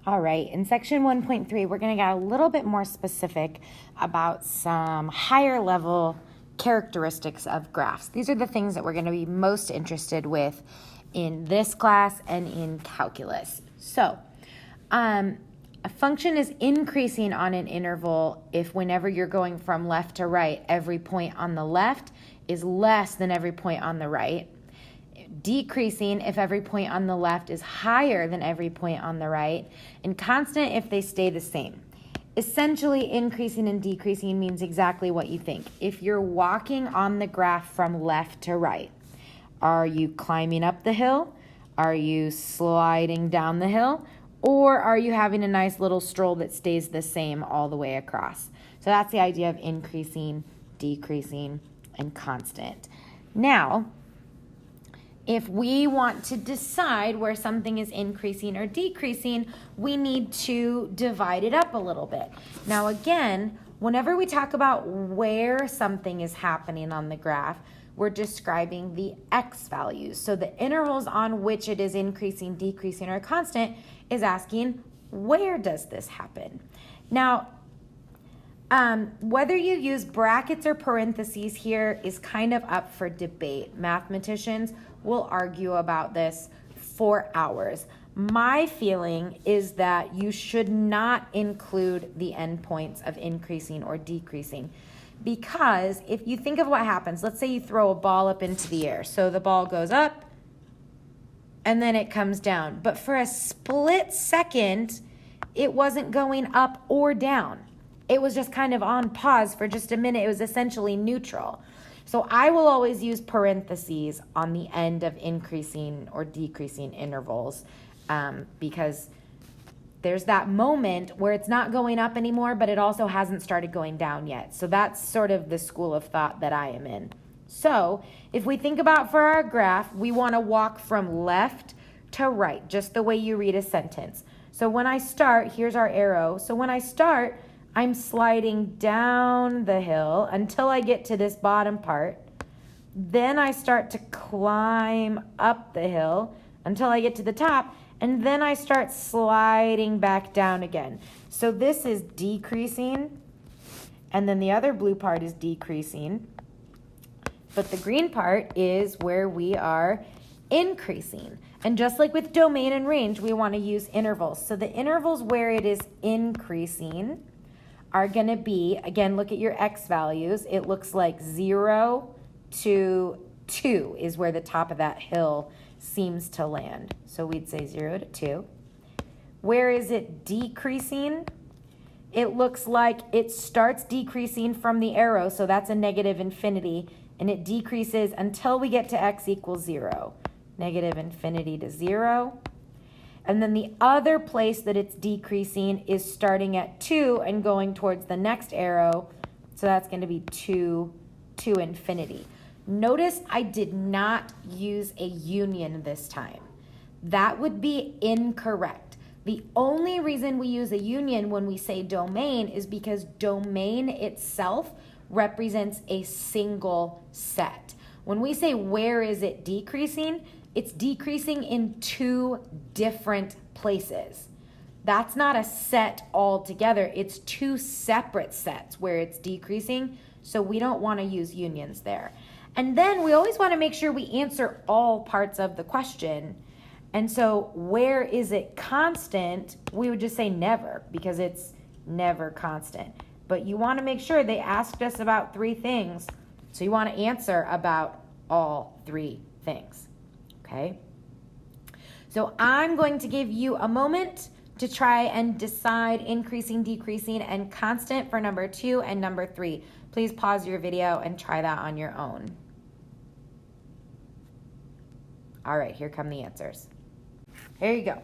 All right, in section 1.3, we're going to get a little bit more specific about some higher level characteristics of graphs. These are the things that we're going to be most interested with in this class and in calculus. So, a function is increasing on an interval if whenever you're going from left to right, every point on the left is less than every point on the right. Decreasing if every point on the left is higher than every point on the right, and constant if they stay the same. Essentially, increasing and decreasing means exactly what you think. If you're walking on the graph from left to right, are you climbing up the hill? Are you sliding down the hill? Or are you having a nice little stroll that stays the same all the way across? So that's the idea of increasing, decreasing, and constant. Now, if we want to decide where something is increasing or decreasing, we need to divide it up a little bit. Now again, whenever we talk about where something is happening on the graph, we're describing the x values. So the intervals on which it is increasing, decreasing, or constant is asking, where does this happen? Now, whether you use brackets or parentheses here is kind of up for debate. Mathematicians will argue about this for hours. My feeling is that you should not include the endpoints of increasing or decreasing, because if you think of what happens, let's say you throw a ball up into the air. So the ball goes up and then it comes down. But for a split second, it wasn't going up or down. It was just kind of on pause for just a minute. It was essentially neutral. So I will always use parentheses on the end of increasing or decreasing intervals because there's that moment where it's not going up anymore, but it also hasn't started going down yet. So that's sort of the school of thought that I am in. So if we think about for our graph, we want to walk from left to right, just the way you read a sentence. So when I start, here's our arrow. So when I start, I'm sliding down the hill until I get to this bottom part. Then I start to climb up the hill until I get to the top. And then I start sliding back down again. So this is decreasing. And then the other blue part is decreasing. But the green part is where we are increasing. And just like with domain and range, we want to use intervals. So the intervals where it is increasing are going to be, again, look at your x values. It looks like 0 to 2 is where the top of that hill seems to land. So we'd say 0 to 2. Where is it decreasing? It looks like it starts decreasing from the arrow, so that's a negative infinity, and it decreases until we get to x equals 0. Negative infinity to 0. And then the other place that it's decreasing is starting at 2 and going towards the next arrow. So that's going to be 2 to infinity. Notice I did not use a union this time. That would be incorrect. The only reason we use a union when we say domain is because domain itself represents a single set. When we say where is it decreasing, it's decreasing in 2 different places. That's not a set altogether. It's 2 separate sets where it's decreasing, so we don't want to use unions there. And then we always want to make sure we answer all parts of the question. And so where is it constant? We would just say never, because it's never constant. But you want to make sure they asked us about 3 things, so you want to answer about all 3 things. Okay, so I'm going to give you a moment to try and decide increasing, decreasing, and constant for number 2 and number 3. Please pause your video and try that on your own. All right, here come the answers. Here you go.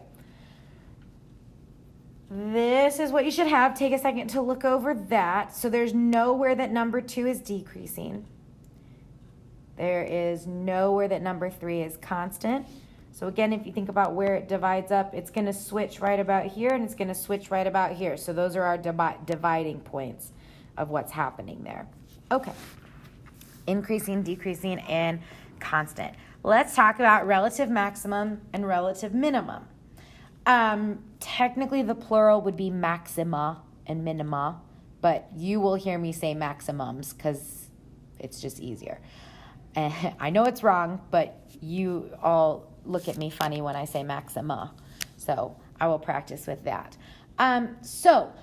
This is what you should have. Take a second to look over that. So there's nowhere that number 2 is decreasing. There is nowhere that number 3 is constant. So again, if you think about where it divides up, it's going to switch right about here and it's going to switch right about here. So those are our dividing points of what's happening there. Okay. Increasing, decreasing, and constant. Let's talk about relative maximum and relative minimum. technically the plural would be maxima and minima, but you will hear me say maximums because it's just easier. And I know it's wrong, but you all look at me funny when I say maxima. So I will practice with that. So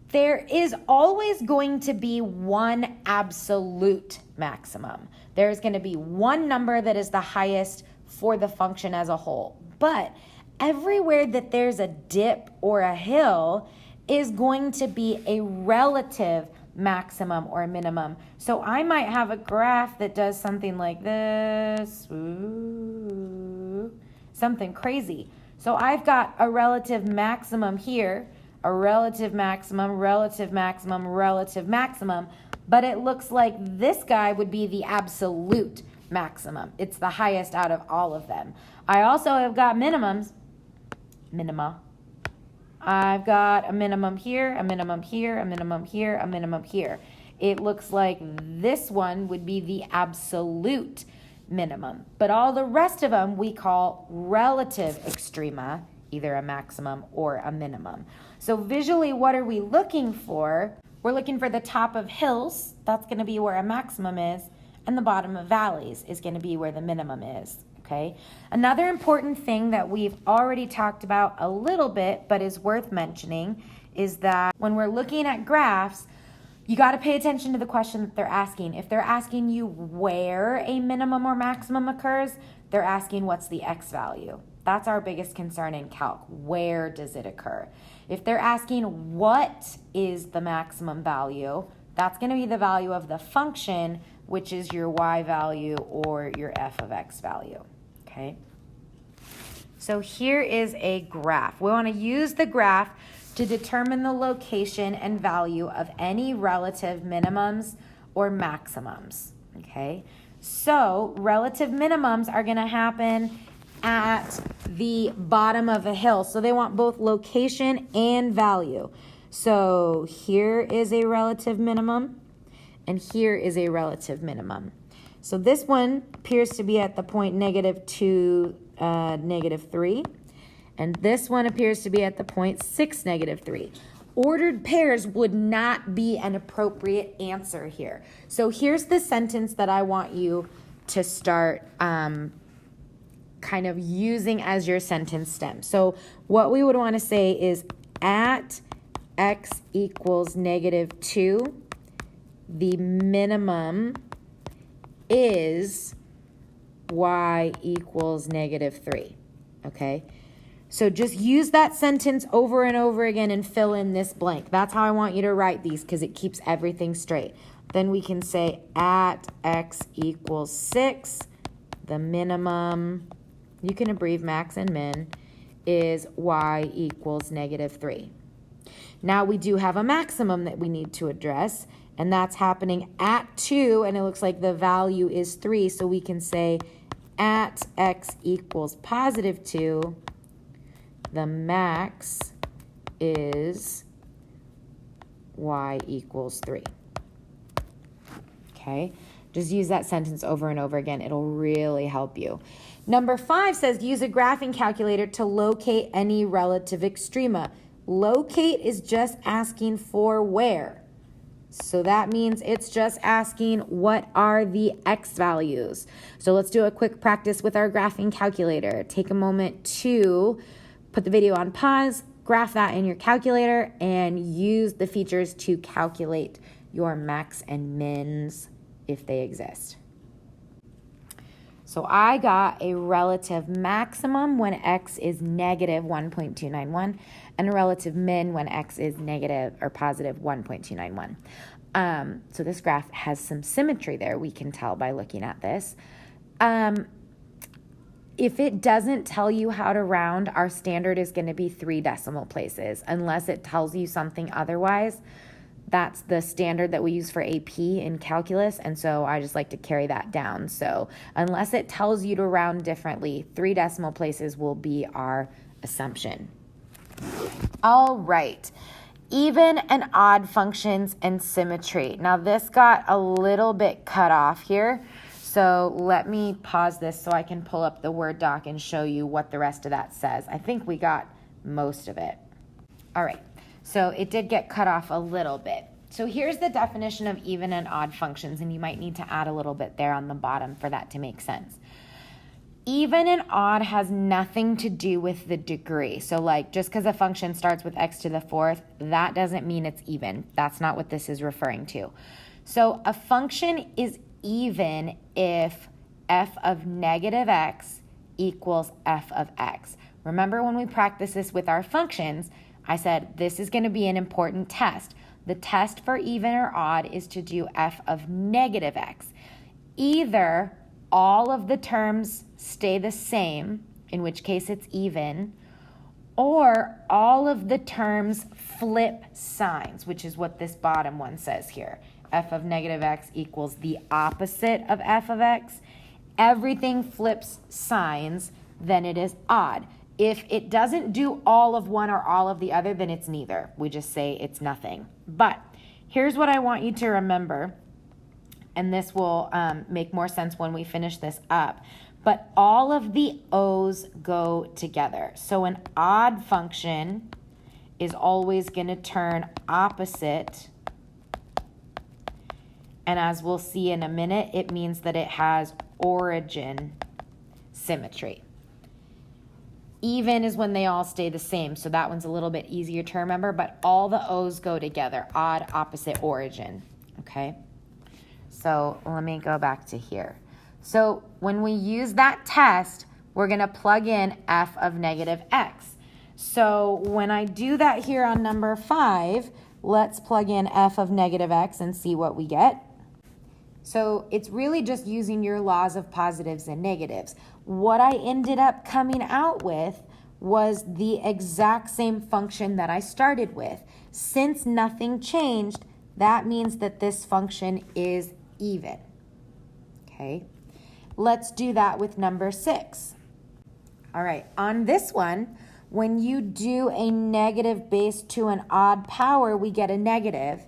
there is always going to be one absolute maximum. There's going to be one number that is the highest for the function as a whole. But everywhere that there's a dip or a hill is going to be a relative maximum or minimum. So I might have a graph that does something like this. Ooh, something crazy. So I've got a relative maximum here, a relative maximum, relative maximum, relative maximum, but it looks like this guy would be the absolute maximum. It's the highest out of all of them. I also have got minimums, minima. I've got a minimum here, a minimum here, a minimum here, a minimum here. It looks like this one would be the absolute minimum. But all the rest of them we call relative extrema, either a maximum or a minimum. So visually, what are we looking for? We're looking for the top of hills. That's going to be where a maximum is. And the bottom of valleys is going to be where the minimum is. Okay. Another important thing that we've already talked about a little bit, but is worth mentioning, is that when we're looking at graphs, you got to pay attention to the question that they're asking. If they're asking you where a minimum or maximum occurs, they're asking what's the x value. That's our biggest concern in calc. Where does it occur? If they're asking what is the maximum value, that's going to be the value of the function, which is your y value or your f of x value. Okay. So here is a graph. We want to use the graph to determine the location and value of any relative minimums or maximums. Okay. So relative minimums are going to happen at the bottom of a hill. So they want both location and value. So here is a relative minimum and here is a relative minimum. So this one appears to be at the point -2, -3. And this one appears to be at the point 6, -3. Ordered pairs would not be an appropriate answer here. So here's the sentence that I want you to start kind of using as your sentence stem. So what we would want to say is at x equals -2, the minimum is y equals -3, okay? So just use that sentence over and over again and fill in this blank. That's how I want you to write these because it keeps everything straight. Then we can say at x equals 6, the minimum, you can abbreviate max and min, is y equals -3. Now we do have a maximum that we need to address, and that's happening at 2, and it looks like the value is 3, so we can say at x equals +2, the max is y equals 3. Okay, just use that sentence over and over again. It'll really help you. Number 5 says use a graphing calculator to locate any relative extrema. Locate is just asking for where. So that means it's just asking what are the x values. So let's do a quick practice with our graphing calculator. Take a moment to put the video on pause, graph that in your calculator, and use the features to calculate your max and mins if they exist. So I got a relative maximum when x is -1.291 and a relative min when x is negative or positive 1.291. So this graph has some symmetry there, we can tell by looking at this. If it doesn't tell you how to round, our standard is going to be 3 decimal places. Unless it tells you something otherwise, that's the standard that we use for AP in calculus, and so I just like to carry that down. So unless it tells you to round differently, 3 decimal places will be our assumption. All right. Even and odd functions and symmetry. Now this got a little bit cut off here. So let me pause this so I can pull up the Word doc and show you what the rest of that says. I think we got most of it. All right, so it did get cut off a little bit. So here's the definition of even and odd functions, and you might need to add a little bit there on the bottom for that to make sense. Even and odd has nothing to do with the degree. So like just because a function starts with x to the fourth, that doesn't mean it's even. That's not what this is referring to. So a function is even if f of negative x equals f of x. Remember when we practiced this with our functions, I said this is going to be an important test. The test for even or odd is to do f of negative x. Either all of the terms stay the same, in which case it's even, or all of the terms flip signs, which is what this bottom one says here. F of negative x equals the opposite of f of x. Everything flips signs, then it is odd. If it doesn't do all of one or all of the other, then it's neither. We just say it's nothing. But here's what I want you to remember, and this will make more sense when we finish this up. But all of the O's go together. So an odd function is always going to turn opposite. And as we'll see in a minute, it means that it has origin symmetry. Even is when they all stay the same, so that one's a little bit easier to remember, but all the O's go together, odd, opposite, origin, okay? So let me go back to here. So when we use that test, we're gonna plug in f of negative x. So when I do that here on number 5, let's plug in f of negative x and see what we get. So it's really just using your laws of positives and negatives. What I ended up coming out with was the exact same function that I started with. Since nothing changed, that means that this function is even. Okay, let's do that with number 6. All right, on this one, when you do a negative base to an odd power, we get a negative.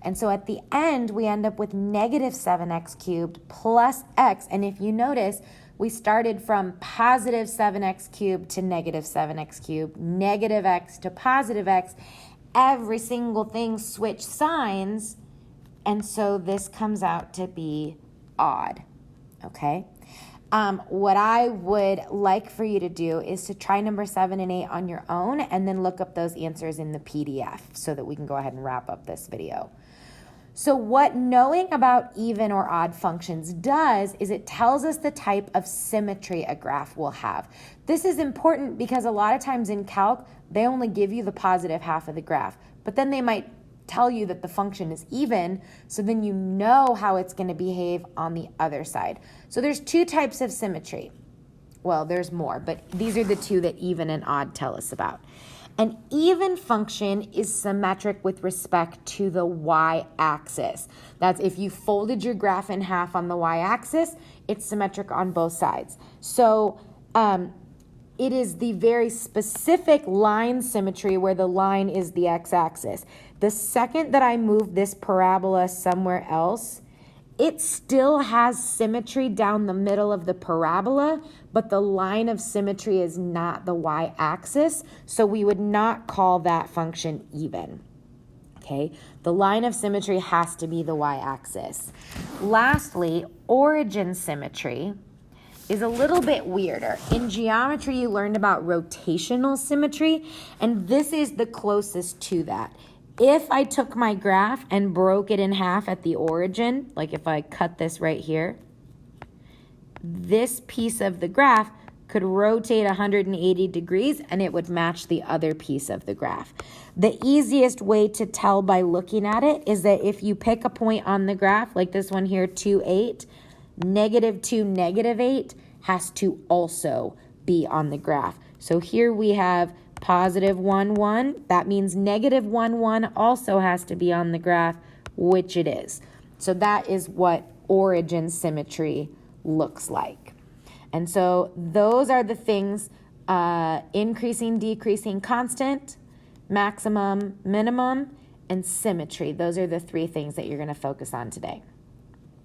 And so at the end, we end up with negative 7x cubed plus x. And if you notice, we started from positive 7x cubed to negative 7x cubed, negative x to positive x. Every single thing switched signs. And so this comes out to be odd, okay? What I would like for you to do is to try number 7 and 8 on your own and then look up those answers in the PDF so that we can go ahead and wrap up this video. So what knowing about even or odd functions does is it tells us the type of symmetry a graph will have. This is important because a lot of times in calc, they only give you the positive half of the graph, but then they might tell you that the function is even, so then you know how it's going to behave on the other side. So there's 2 types of symmetry. Well, there's more, but these are the 2 that even and odd tell us about. An even function is symmetric with respect to the y-axis. That's if you folded your graph in half on the y-axis, it's symmetric on both sides. So it is the very specific line symmetry where the line is the x-axis. The second that I move this parabola somewhere else, it still has symmetry down the middle of the parabola, but the line of symmetry is not the y-axis, so we would not call that function even. Okay, the line of symmetry has to be the y-axis. Lastly, origin symmetry is a little bit weirder. In geometry, you learned about rotational symmetry, and this is the closest to that. If I took my graph and broke it in half at the origin, like if I cut this right here, this piece of the graph could rotate 180 degrees and it would match the other piece of the graph. The easiest way to tell by looking at it is that if you pick a point on the graph, like this one here, 2, 8, negative 2, negative 8 has to also be on the graph. So here we have positive 1, 1. That means negative 1, 1 also has to be on the graph, which it is. So that is what origin symmetry looks like. And so those are the things, increasing, decreasing, constant, maximum, minimum, and symmetry. Those are the 3 things that you're going to focus on today.